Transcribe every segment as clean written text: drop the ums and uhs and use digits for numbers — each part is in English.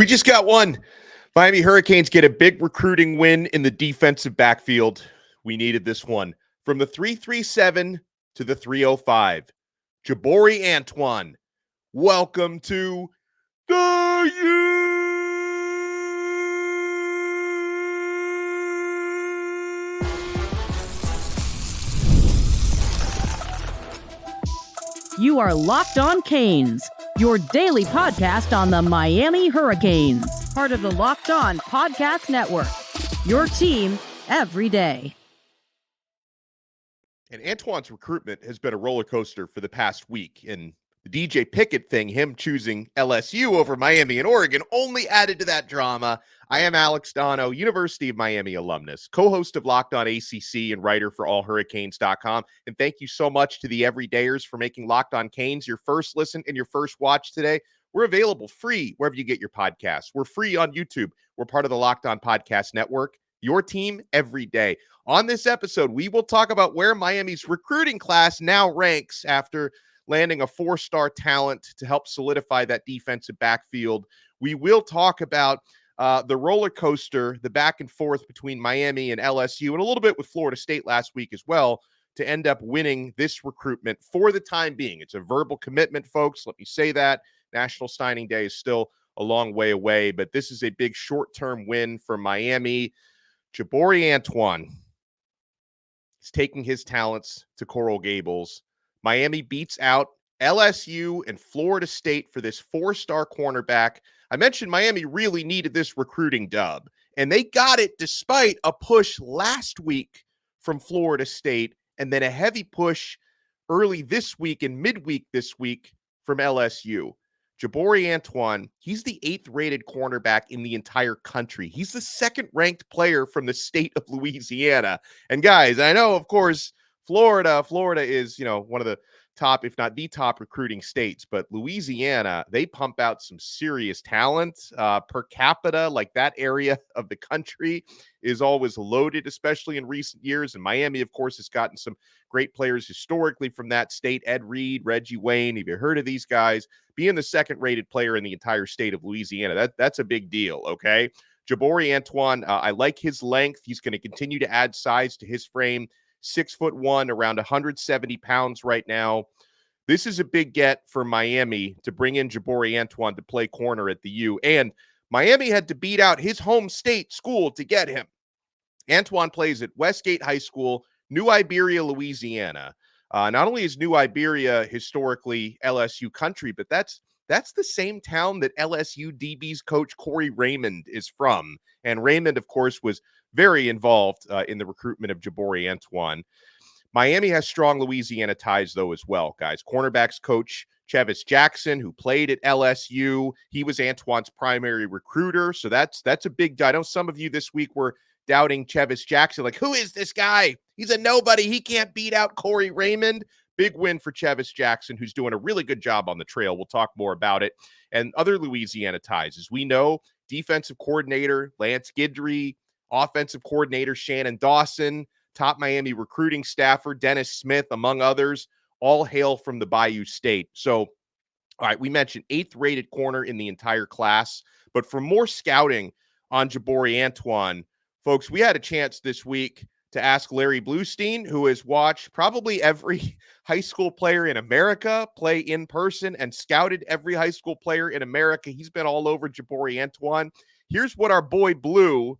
We just got one. Miami Hurricanes get a big recruiting win in the defensive backfield. We needed this one. From the 337 to the 305. Jaboree Antoine, welcome to the U. You are Locked On Canes, your daily podcast on the Miami Hurricanes, part of the Locked On Podcast Network, your team every day. And Antoine's recruitment has been a roller coaster for the past week. And the DJ Pickett thing, him choosing LSU over Miami and Oregon, only added to that drama. I am Alex Donno, University of Miami alumnus, co-host of Locked On ACC and writer for allhurricanes.com. And thank you so much to the everydayers for making Locked On Canes your first listen and your first watch today. We're available free wherever you get your podcasts. We're free on YouTube. We're part of the Locked On Podcast Network, your team every day. On this episode, we will talk about where Miami's recruiting class now ranks after landing a four-star talent to help solidify that defensive backfield. We will talk about the roller coaster, the back and forth between Miami and LSU, and a little bit with Florida State last week as well, to end up winning this recruitment for the time being. It's a verbal commitment, folks. Let me say that. National Signing Day is still a long way away, but this is a big short-term win for Miami. Jaboree Antoine is taking his talents to Coral Gables. Miami beats out LSU and Florida State for this four-star cornerback. I mentioned Miami really needed this recruiting dub, and they got it despite a push last week from Florida State and then a heavy push early this week and midweek this week from LSU. Jaboree Antoine, he's the 8th-rated cornerback in the entire country. He's the 2nd-ranked player from the state of Louisiana. And guys, I know, of course, Florida is, one of the top, if not the top recruiting states, but Louisiana, they pump out some serious talent per capita. Like, that area of the country is always loaded, especially in recent years. And Miami, of course, has gotten some great players historically from that state. Ed Reed, Reggie Wayne. Have you heard of these guys? Being the 2nd-rated player in the entire state of Louisiana, that's a big deal, okay? Jaboree Antoine, I like his length. He's going to continue to add size to his frame. 6'1", around 170 pounds right now. This is a big get for Miami to bring in Jaboree Antoine to play corner at the U. And Miami had to beat out his home state school to get him. Antoine plays at Westgate High School, New Iberia, Louisiana. Not only is New Iberia historically LSU country, but that's the same town that LSU DB's coach Corey Raymond is from. And Raymond, of course, was very involved in the recruitment of Jaboree Antoine. Miami has strong Louisiana ties, though, as well, guys. Cornerbacks coach Chevis Jackson, who played at LSU, he was Antoine's primary recruiter, so that's a big deal. I know some of you this week were doubting Chevis Jackson, like, who is this guy? He's a nobody. He can't beat out Corey Raymond. Big win for Chevis Jackson, who's doing a really good job on the trail. We'll talk more about it. And other Louisiana ties, as we know, defensive coordinator Lance Guidry, offensive coordinator Shannon Dawson, top Miami recruiting staffer Dennis Smith, among others, all hail from the Bayou State. So, all right, we mentioned 8th-rated corner in the entire class. But for more scouting on Jaboree Antoine, folks, we had a chance this week to ask Larry Blustein, who has watched probably every high school player in America play in person and scouted every high school player in America. He's been all over Jaboree Antoine. Here's what our boy Blue,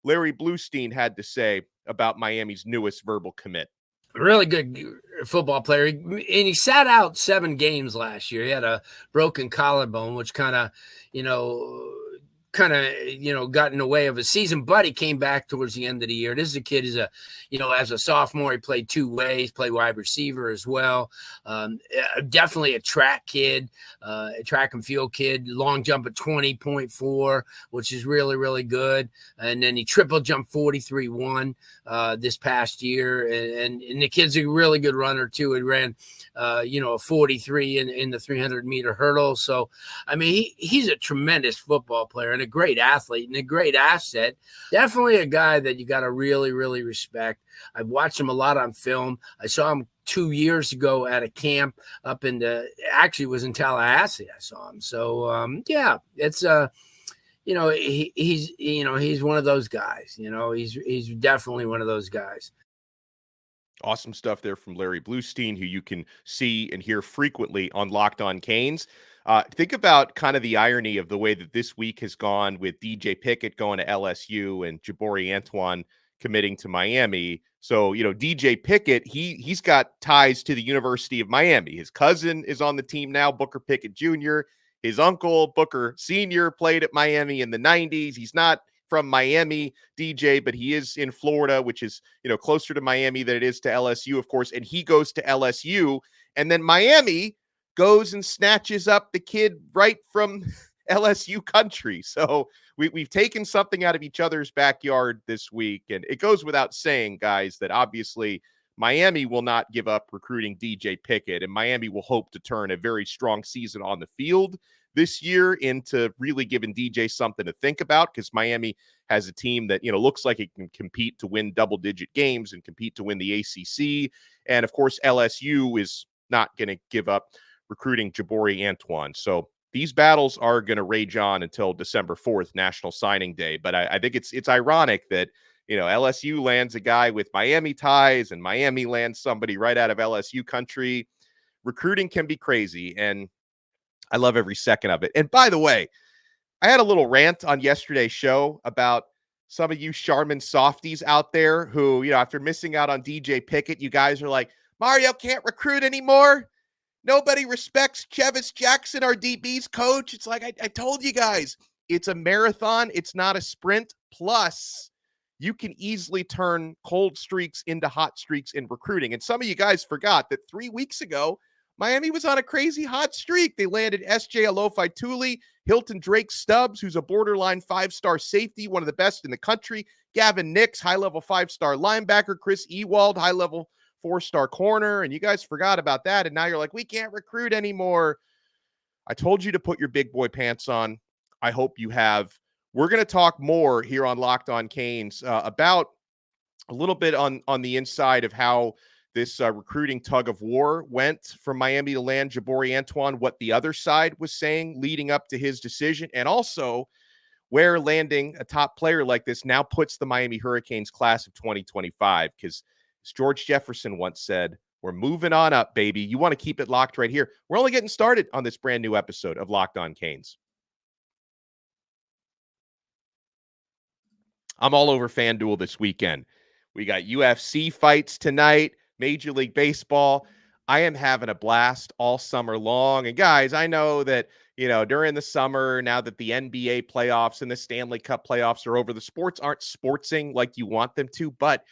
Larry Blustein, had to say about Miami's newest verbal commit. Really good football player. And he sat out 7 games last year. He had a broken collarbone, which kind of got in the way of his season, but he came back towards the end of the year. This is a kid as a sophomore, he played 2 ways, played wide receiver as well. Definitely a track kid, a track and field kid, long jump at 20.4, which is really, really good. And then he triple jump 43.1 this past year. And the kid's a really good runner too. He ran, a 43 in the 300-meter hurdle. So, I mean, he's a tremendous football player and a great athlete and a great asset. Definitely a guy that you got to really, really respect. I've watched him a lot on film. I saw him 2 years ago at a camp up in actually was in Tallahassee. I saw him. So, it's he's one of those guys. He's definitely one of those guys. Awesome stuff there from Larry Blustein, who you can see and hear frequently on Locked On Canes. Think about kind of the irony of the way that this week has gone with DJ Pickett going to LSU and Jaboree Antoine committing to Miami. So, DJ Pickett, he's got ties to the University of Miami. His cousin is on the team now, Booker Pickett Jr. His uncle, Booker Sr., played at Miami in the 90s. He's not from Miami, DJ, but he is in Florida, which is, closer to Miami than it is to LSU, of course. And he goes to LSU, and then Miami goes and snatches up the kid right from LSU country. So we've taken something out of each other's backyard this week. And it goes without saying, guys, that obviously Miami will not give up recruiting DJ Pickett, and Miami will hope to turn a very strong season on the field this year into really giving DJ something to think about, because Miami has a team that, looks like it can compete to win double-digit games and compete to win the ACC. And, of course, LSU is not going to give up recruiting Jaboree Antoine. So these battles are going to rage on until December 4th, National Signing Day. But I think it's ironic that, LSU lands a guy with Miami ties and Miami lands somebody right out of LSU country. Recruiting can be crazy, and I love every second of it. And by the way, I had a little rant on yesterday's show about some of you Charmin softies out there who, after missing out on DJ Pickett, you guys are like, Mario can't recruit anymore. Nobody respects Chevis Jackson, our DB's coach. It's like, I told you guys, it's a marathon. It's not a sprint. Plus, you can easily turn cold streaks into hot streaks in recruiting. And some of you guys forgot that 3 weeks ago, Miami was on a crazy hot streak. They landed S.J. Alofi-Tuli, Hilton Drake Stubbs, who's a borderline 5-star safety, one of the best in the country, Gavin Nix, high-level 5-star linebacker, Chris Ewald, high-level 4-star corner, and you guys forgot about that, and now you're like, we can't recruit anymore. I told you to put your big boy pants on. I hope you have. We're going to talk more here on Locked On Canes about a little bit on the inside of how this recruiting tug of war went from Miami to land Jaboree Antoine, what the other side was saying leading up to his decision, and also where landing a top player like this now puts the Miami Hurricanes class of 2025. Because as George Jefferson once said, we're moving on up, baby. You want to keep it locked right here. We're only getting started on this brand new episode of Locked On Canes. I'm all over FanDuel this weekend. We got UFC fights tonight, Major League Baseball. I am having a blast all summer long. And guys, I know that, during the summer, now that the NBA playoffs and the Stanley Cup playoffs are over, the sports aren't sportsing like you want them to, but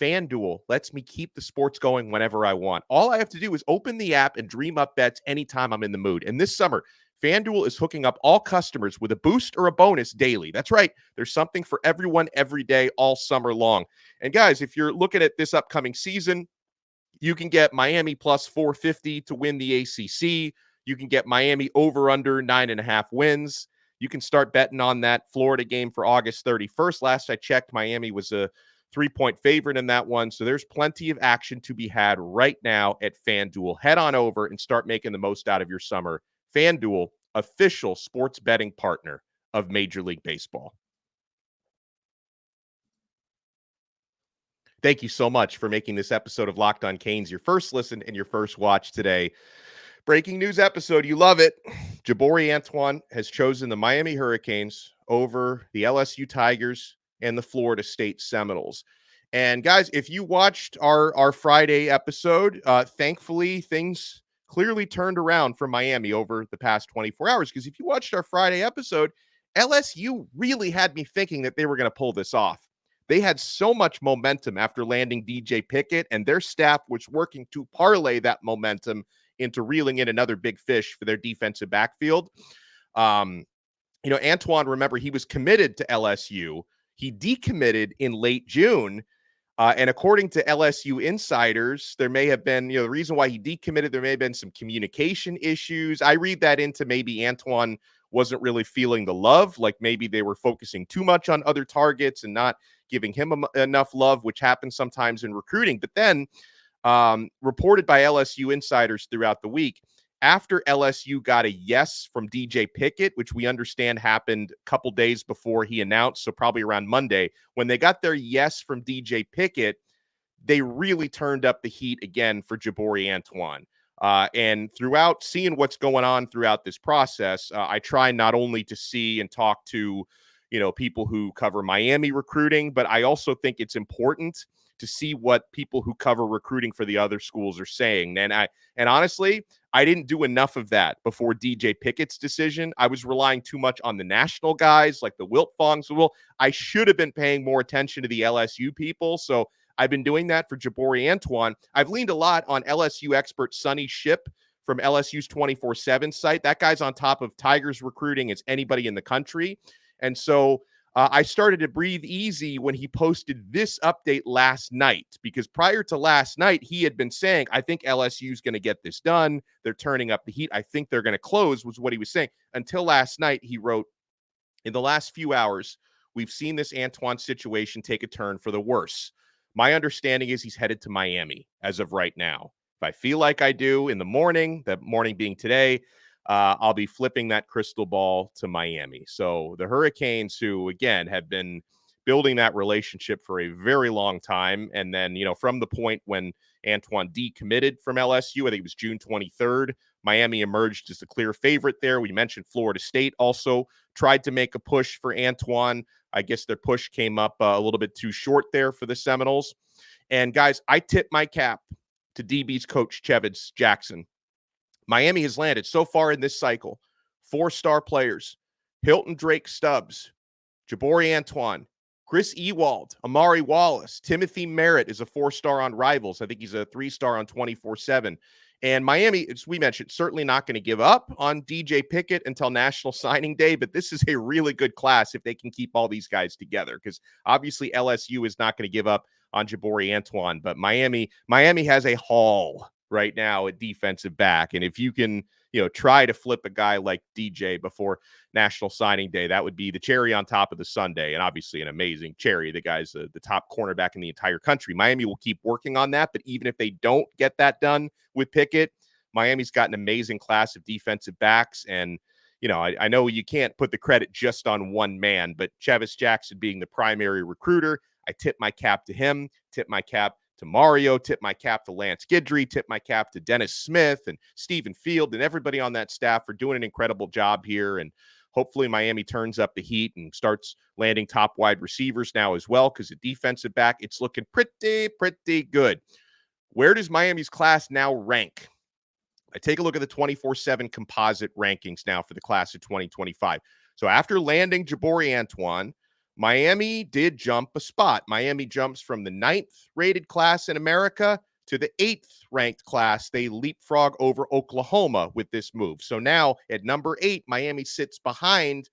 FanDuel lets me keep the sports going whenever I want. All I have to do is open the app and dream up bets anytime I'm in the mood. And this summer, FanDuel is hooking up all customers with a boost or a bonus daily. That's right. There's something for everyone every day all summer long. And guys, if you're looking at this upcoming season, you can get Miami plus 450 to win the ACC. You can get Miami over under 9.5 wins. You can start betting on that Florida game for August 31st. Last I checked, Miami was a 3-point favorite in that one. So there's plenty of action to be had right now at FanDuel. Head on over and start making the most out of your summer. FanDuel, official sports betting partner of Major League Baseball. Thank you so much for making this episode of Locked On Canes your first listen and your first watch today. Breaking news episode. You love it. Jaboree Antoine has chosen the Miami Hurricanes over the LSU Tigers and the Florida State Seminoles. And guys, if you watched our Friday episode, thankfully things clearly turned around for Miami over the past 24 hours. Because if you watched our Friday episode, LSU really had me thinking that they were going to pull this off. They had so much momentum after landing DJ Pickett, and their staff was working to parlay that momentum into reeling in another big fish for their defensive backfield. Antoine, remember, he was committed to LSU. He decommitted in late June. And according to LSU insiders, there may have been, the reason why he decommitted, there may have been some communication issues. I read that into maybe Antoine wasn't really feeling the love, like maybe they were focusing too much on other targets and not giving him enough love, which happens sometimes in recruiting. But then reported by LSU insiders throughout the week, after LSU got a yes from DJ Pickett, which we understand happened a couple days before he announced, so probably around Monday, when they got their yes from DJ Pickett, they really turned up the heat again for Jaboree Antoine. And throughout seeing what's going on throughout this process, I try not only to see and talk to, people who cover Miami recruiting, but I also think it's important to see what people who cover recruiting for the other schools are saying. And honestly, I didn't do enough of that before DJ Pickett's decision. I was relying too much on the national guys like the Wilt Fongs. Well, I should have been paying more attention to the LSU people. So I've been doing that for Jaboree Antoine. I've leaned a lot on LSU expert Sonny Ship from LSU's 24/7 site. That guy's on top of Tigers recruiting as anybody in the country. And so I started to breathe easy when he posted this update last night, because prior to last night, he had been saying, I think LSU is going to get this done. They're turning up the heat. I think they're going to close, was what he was saying. Until last night, he wrote, in the last few hours, we've seen this Antoine situation take a turn for the worse. My understanding is he's headed to Miami as of right now. If I feel like I do in the morning being today, I'll be flipping that crystal ball to Miami. So the Hurricanes, who, again, have been building that relationship for a very long time. And then, from the point when Antoine decommitted from LSU, I think it was June 23rd, Miami emerged as the clear favorite there. We mentioned Florida State also tried to make a push for Antoine. I guess their push came up a little bit too short there for the Seminoles. And guys, I tip my cap to DB's coach, Chevitz Jackson. Miami has landed so far in this cycle 4-star players: Hilton Drake Stubbs, Jaboree Antoine, Chris Ewald, Amari Wallace, Timothy Merritt is a 4-star on Rivals. I think he's a 3-star on 24/7. And Miami, as we mentioned, certainly not going to give up on DJ Pickett until National Signing Day, but this is a really good class if they can keep all these guys together, because obviously LSU is not going to give up on Jaboree Antoine, but Miami has a haul right now at defensive back. And if you can, try to flip a guy like DJ before National Signing Day, that would be the cherry on top of the sundae, and obviously an amazing cherry. The guy's the top cornerback in the entire country. Miami will keep working on that, but even if they don't get that done with Pickett, Miami's got an amazing class of defensive backs. And, I know you can't put the credit just on one man, but Chevitz Jackson being the primary recruiter, I tip my cap to him, tip my cap to Mario, tip my cap to Lance Guidry, tip my cap to Dennis Smith and Stephen Field and everybody on that staff for doing an incredible job here. And hopefully Miami turns up the heat and starts landing top wide receivers now as well, because the defensive back, it's looking pretty good. Where does Miami's class now rank? I take a look at the 24/7 composite rankings now for the class of 2025. So after landing Jaboree Antoine, Miami did jump a spot. Miami jumps from the 9th rated class in America to the 8th ranked class. They leapfrog over Oklahoma with this move. So now at number 8, Miami sits behind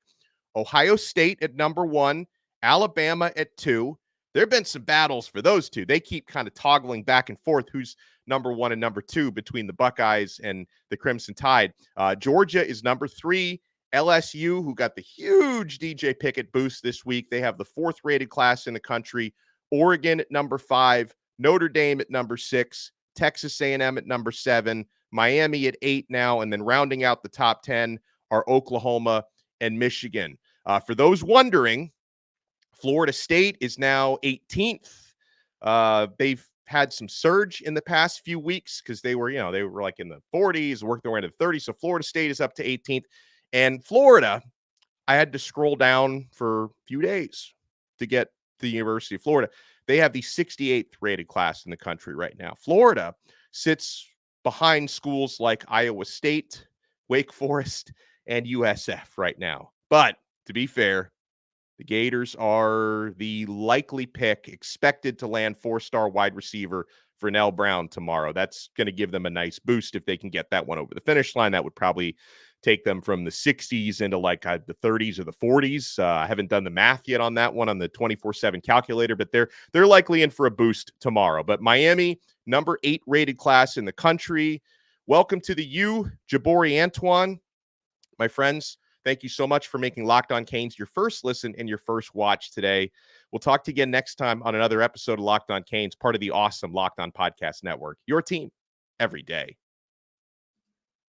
Ohio State at number 1, Alabama at 2. There have been some battles for those two. They keep kind of toggling back and forth who's number 1 and number 2 between the Buckeyes and the Crimson Tide. Georgia is number 3. LSU, who got the huge DJ Pickett boost this week, they have the 4th rated class in the country. Oregon at number 5, Notre Dame at number 6, Texas A&M at number 7, Miami at 8 now, and then rounding out the top 10 are Oklahoma and Michigan. For those wondering, Florida State is now 18th. They've had some surge in the past few weeks because they were like in the 40s, worked their way into the 30s. So Florida State is up to 18th. And Florida, I had to scroll down for a few days to get to the University of Florida. They have the 68th rated class in the country right now. Florida sits behind schools like Iowa State, Wake Forest, and USF right now. But to be fair, the Gators are the likely pick, expected to land 4-star wide receiver Vernell Brown tomorrow. That's going to give them a nice boost if they can get that one over the finish line. That would probably take them from the 60s into like the 30s or the 40s. I haven't done the math yet on that one on the 24/7 calculator, but they're likely in for a boost tomorrow. But Miami, number 8 rated class in the country. Welcome to the U, Jaboree Antoine. My friends, thank you so much for making Locked On Canes your first listen and your first watch today. We'll talk to you again next time on another episode of Locked On Canes, part of the awesome Locked On Podcast Network. Your team every day.